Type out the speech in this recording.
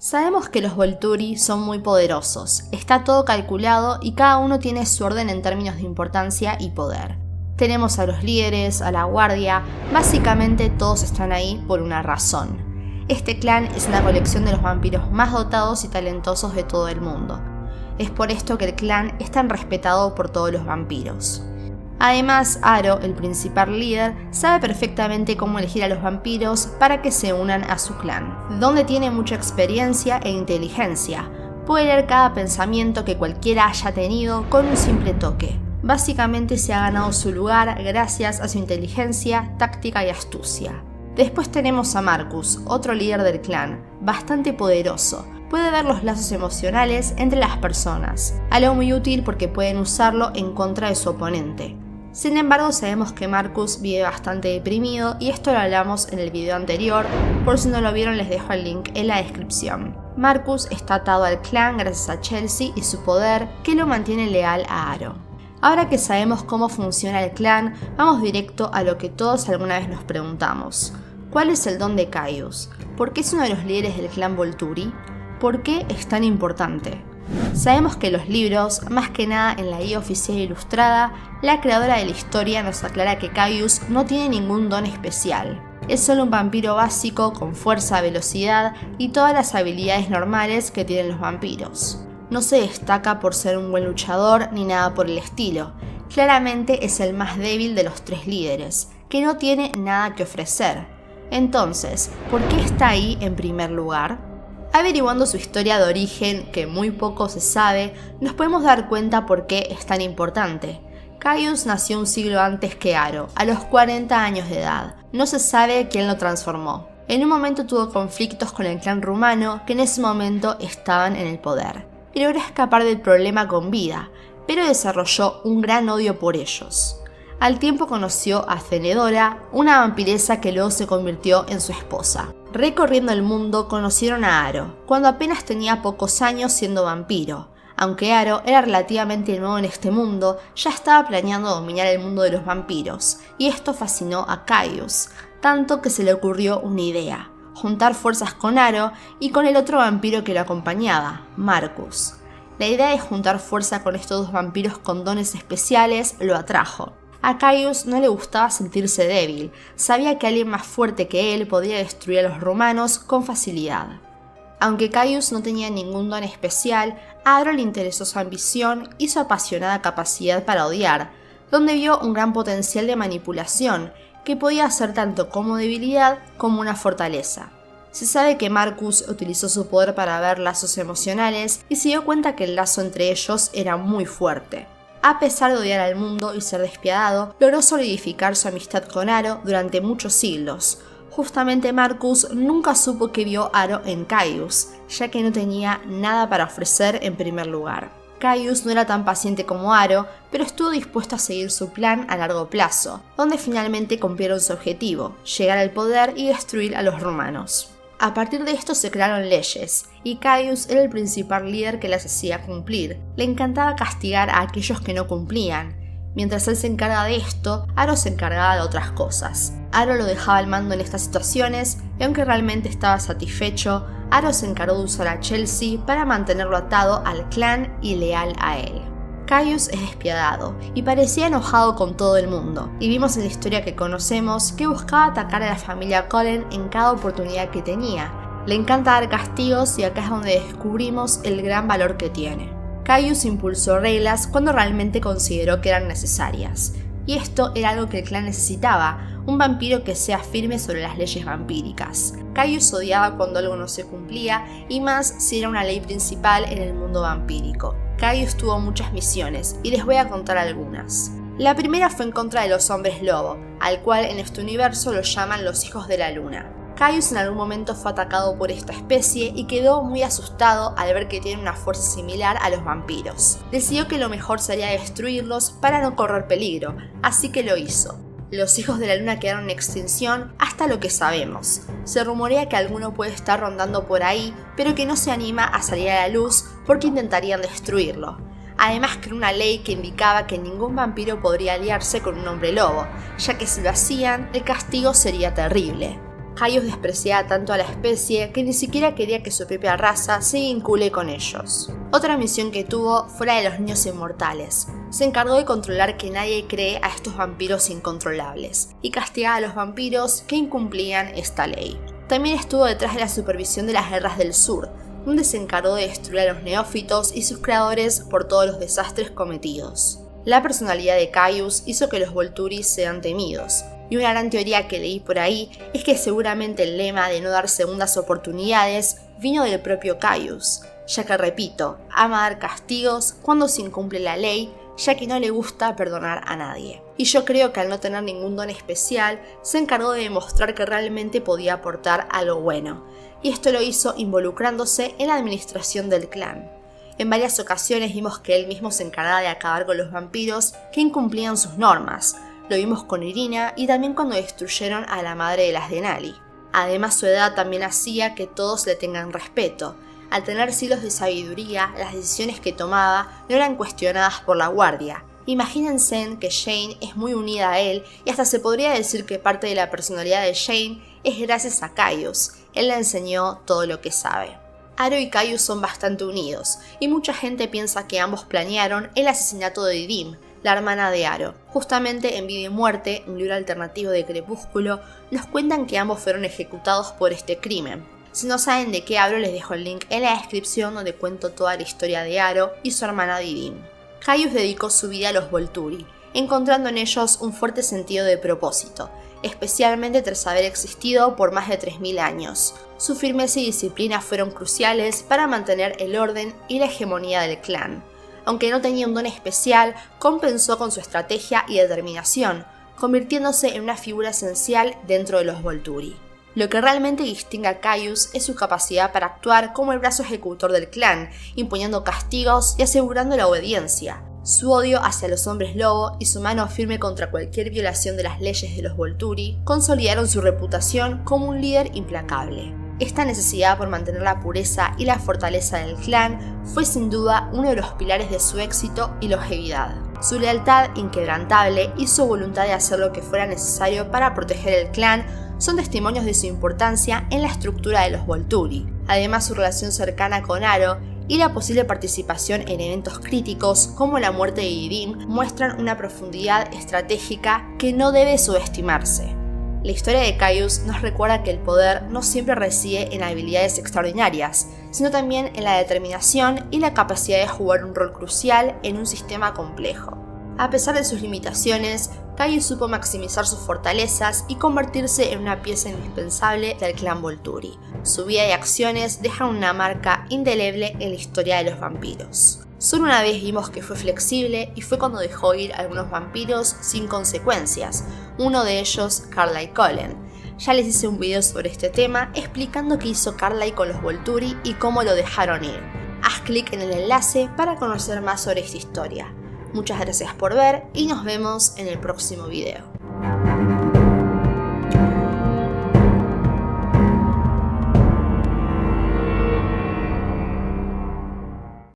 Sabemos que los Volturi son muy poderosos, está todo calculado y cada uno tiene su orden en términos de importancia y poder. Tenemos a los líderes, a la guardia, básicamente todos están ahí por una razón. Este clan es una colección de los vampiros más dotados y talentosos de todo el mundo. Es por esto que el clan es tan respetado por todos los vampiros. Además, Aro, el principal líder, sabe perfectamente cómo elegir a los vampiros para que se unan a su clan, donde tiene mucha experiencia e inteligencia. Puede leer cada pensamiento que cualquiera haya tenido con un simple toque. Básicamente se ha ganado su lugar gracias a su inteligencia, táctica y astucia. Después tenemos a Marcus, otro líder del clan, bastante poderoso. Puede ver los lazos emocionales entre las personas, algo muy útil porque pueden usarlo en contra de su oponente. Sin embargo, sabemos que Marcus vive bastante deprimido y esto lo hablamos en el video anterior, por si no lo vieron les dejo el link en la descripción. Marcus está atado al clan gracias a Chelsea y su poder que lo mantiene leal a Aro. Ahora que sabemos cómo funciona el clan, vamos directo a lo que todos alguna vez nos preguntamos. ¿Cuál es el don de Caius? ¿Por qué es uno de los líderes del clan Volturi? ¿Por qué es tan importante? Sabemos que los libros, más que nada en la guía oficial ilustrada, la creadora de la historia nos aclara que Caius no tiene ningún don especial. Es solo un vampiro básico con fuerza, velocidad y todas las habilidades normales que tienen los vampiros. No se destaca por ser un buen luchador ni nada por el estilo. Claramente es el más débil de los tres líderes, que no tiene nada que ofrecer. Entonces, ¿por qué está ahí en primer lugar? Averiguando su historia de origen, que muy poco se sabe, nos podemos dar cuenta por qué es tan importante. Caius nació un siglo antes que Aro, a los 40 años de edad. No se sabe quién lo transformó. En un momento tuvo conflictos con el clan rumano, que en ese momento estaban en el poder, y logró escapar del problema con vida, pero desarrolló un gran odio por ellos. Al tiempo conoció a Cenedora, una vampiresa que luego se convirtió en su esposa. Recorriendo el mundo conocieron a Aro, cuando apenas tenía pocos años siendo vampiro. Aunque Aro era relativamente nuevo en este mundo, ya estaba planeando dominar el mundo de los vampiros, y esto fascinó a Caius, tanto que se le ocurrió una idea: juntar fuerzas con Aro y con el otro vampiro que lo acompañaba, Marcus. La idea de juntar fuerza con estos dos vampiros con dones especiales lo atrajo. A Caius no le gustaba sentirse débil, sabía que alguien más fuerte que él podía destruir a los romanos con facilidad. Aunque Caius no tenía ningún don especial, a Aro le interesó su ambición y su apasionada capacidad para odiar, donde vio un gran potencial de manipulación, que podía ser tanto como debilidad como una fortaleza. Se sabe que Marcus utilizó su poder para ver lazos emocionales y se dio cuenta que el lazo entre ellos era muy fuerte. A pesar de odiar al mundo y ser despiadado, logró solidificar su amistad con Aro durante muchos siglos. Justamente Marcus nunca supo que vio Aro en Caius, ya que no tenía nada para ofrecer en primer lugar. Caius no era tan paciente como Aro, pero estuvo dispuesto a seguir su plan a largo plazo, donde finalmente cumplieron su objetivo, llegar al poder y destruir a los romanos. A partir de esto se crearon leyes, y Caius era el principal líder que las hacía cumplir. Le encantaba castigar a aquellos que no cumplían. Mientras él se encarga de esto, Aro se encargaba de otras cosas. Aro lo dejaba al mando en estas situaciones, y aunque realmente estaba satisfecho, Aro se encargó de usar a Chelsea para mantenerlo atado al clan y leal a él. Caius es despiadado y parecía enojado con todo el mundo, y vimos en la historia que conocemos que buscaba atacar a la familia Cullen en cada oportunidad que tenía. Le encanta dar castigos y acá es donde descubrimos el gran valor que tiene. Caius impulsó reglas cuando realmente consideró que eran necesarias, y esto era algo que el clan necesitaba, un vampiro que sea firme sobre las leyes vampíricas. Caius odiaba cuando algo no se cumplía, y más si era una ley principal en el mundo vampírico. Caius tuvo muchas misiones, y les voy a contar algunas. La primera fue en contra de los hombres lobo, al cual en este universo los llaman los hijos de la luna. Caius en algún momento fue atacado por esta especie y quedó muy asustado al ver que tiene una fuerza similar a los vampiros. Decidió que lo mejor sería destruirlos para no correr peligro, así que lo hizo. Los hijos de la luna quedaron en extinción hasta lo que sabemos. Se rumorea que alguno puede estar rondando por ahí, pero que no se anima a salir a la luz porque intentarían destruirlo. Además creó una ley que indicaba que ningún vampiro podría aliarse con un hombre lobo, ya que si lo hacían, el castigo sería terrible. Caius despreciaba tanto a la especie que ni siquiera quería que su propia raza se vincule con ellos. Otra misión que tuvo fue la de los niños inmortales. Se encargó de controlar que nadie cree a estos vampiros incontrolables y castigaba a los vampiros que incumplían esta ley. También estuvo detrás de la supervisión de las guerras del sur, donde se encargó de destruir a los neófitos y sus creadores por todos los desastres cometidos. La personalidad de Caius hizo que los Volturi sean temidos, y una gran teoría que leí por ahí es que seguramente el lema de no dar segundas oportunidades vino del propio Caius, ya que, repito, ama dar castigos cuando se incumple la ley, ya que no le gusta perdonar a nadie. Y yo creo que al no tener ningún don especial, se encargó de demostrar que realmente podía aportar algo bueno, y esto lo hizo involucrándose en la administración del clan. En varias ocasiones vimos que él mismo se encargaba de acabar con los vampiros que incumplían sus normas. Lo vimos con Irina y también cuando destruyeron a la madre de las Denali. Además, su edad también hacía que todos le tengan respeto. Al tener siglos de sabiduría, las decisiones que tomaba no eran cuestionadas por la guardia. Imagínense que Jane es muy unida a él y hasta se podría decir que parte de la personalidad de Jane es gracias a Caius. Él le enseñó todo lo que sabe. Aro y Caius son bastante unidos y mucha gente piensa que ambos planearon el asesinato de Didim, la hermana de Aro. Justamente en Vida y Muerte, un libro alternativo de Crepúsculo, nos cuentan que ambos fueron ejecutados por este crimen. Si no saben de qué hablo, les dejo el link en la descripción donde cuento toda la historia de Aro y su hermana Didim. Caius dedicó su vida a los Volturi, encontrando en ellos un fuerte sentido de propósito, especialmente tras haber existido por más de 3000 años. Su firmeza y disciplina fueron cruciales para mantener el orden y la hegemonía del clan. Aunque no tenía un don especial, compensó con su estrategia y determinación, convirtiéndose en una figura esencial dentro de los Volturi. Lo que realmente distingue a Caius es su capacidad para actuar como el brazo ejecutor del clan, imponiendo castigos y asegurando la obediencia. Su odio hacia los hombres lobo y su mano firme contra cualquier violación de las leyes de los Volturi consolidaron su reputación como un líder implacable. Esta necesidad por mantener la pureza y la fortaleza del clan fue sin duda uno de los pilares de su éxito y longevidad. Su lealtad inquebrantable y su voluntad de hacer lo que fuera necesario para proteger el clan son testimonios de su importancia en la estructura de los Volturi. Además, su relación cercana con Aro y la posible participación en eventos críticos como la muerte de Didim muestran una profundidad estratégica que no debe subestimarse. La historia de Caius nos recuerda que el poder no siempre reside en habilidades extraordinarias, sino también en la determinación y la capacidad de jugar un rol crucial en un sistema complejo. A pesar de sus limitaciones, Caius supo maximizar sus fortalezas y convertirse en una pieza indispensable del clan Volturi. Su vida y acciones dejan una marca indeleble en la historia de los vampiros. Solo una vez vimos que fue flexible y fue cuando dejó ir a algunos vampiros sin consecuencias, uno de ellos Carlyle Cullen. Ya les hice un video sobre este tema explicando qué hizo Carlyle con los Volturi y cómo lo dejaron ir. Haz clic en el enlace para conocer más sobre esta historia. Muchas gracias por ver y nos vemos en el próximo video.